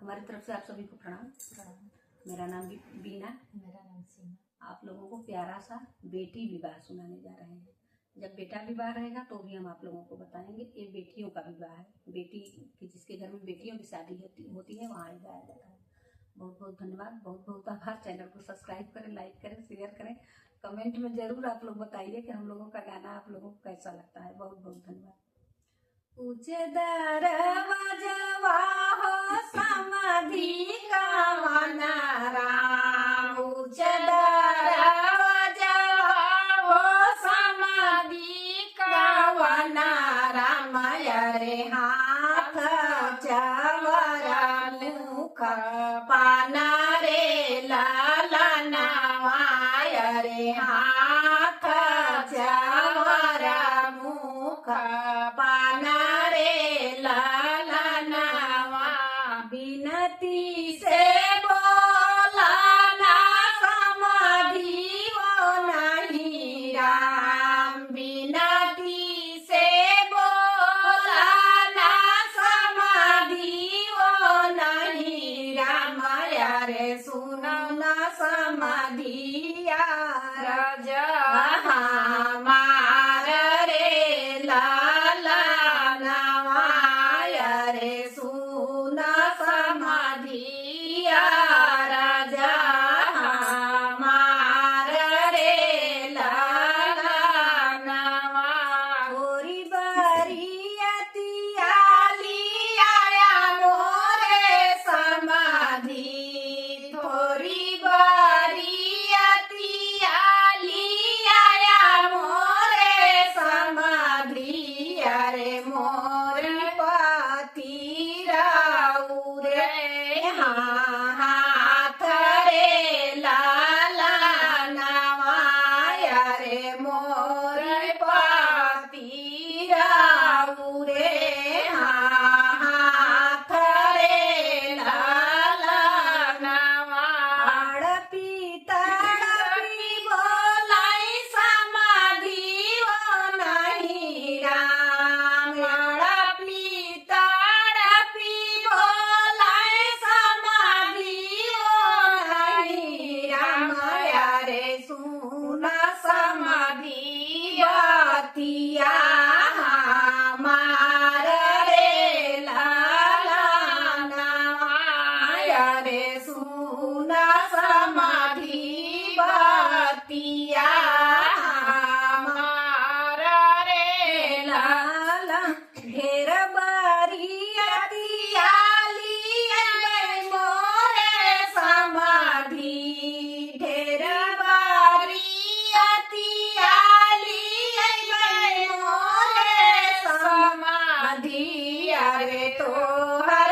हमारी तरफ से आप सभी को प्रणाम। मेरा नाम बीना, मेरा नाम सीमा। आप लोगों को प्यारा सा बेटी विवाह सुनाने जा रहे हैं। जब बेटा विवाह रहेगा तो भी हम आप लोगों को बताएंगे। ये बेटियों का विवाह है, बेटी की जिसके घर में बेटियों की शादी होती है वहाँ गाया जाता है। बहुत बहुत धन्यवाद, बहुत बहुत आभार। चैनल को सब्सक्राइब करें, लाइक करें, शेयर करें। कमेंट में जरूर आप लोग बताइए कि हम लोगों का गाना आप लोगों को कैसा लगता है। बहुत बहुत धन्यवाद। ऊंचे दरवाजवा हो समाधि का राम, ऊंचे दरवाजवा हो समाधि का राम, अरे हाथ चवरा मुख पाना रे लाला नावा, अरे हाथ चवरा मुख पाना बिनती से बोलाना समाधि वो नहीं राम, बिनती से बोलाना समाधि वो नहीं राम, अरे सुनो ना समाधि यार हमार रे लाला नवा, अरे सुना समाधि राजा हमार रे लाला नवा। गोरी बरियती आली आया मोरे समाधि, थोड़ी बरियती आली आया मोरे समाधि, अरे मोर पति रे हाथ रे लाला नवा, अरे मोर पति रे हाथ रे लाला नवा। तड़पी तड़पी बोलाई समाधि वो नहीं राम, तड़पी तड़पी बोलाई समाधि वो नहीं राम, अरे सुना समाधि बतिया हमार रे लाला नवा, अरे सुना समाधि बतिया हमार रे लाला। ढेर बरियती आली मोरे समाधि, ढेर बरियती आली मोरे समाधि, अरे तोहर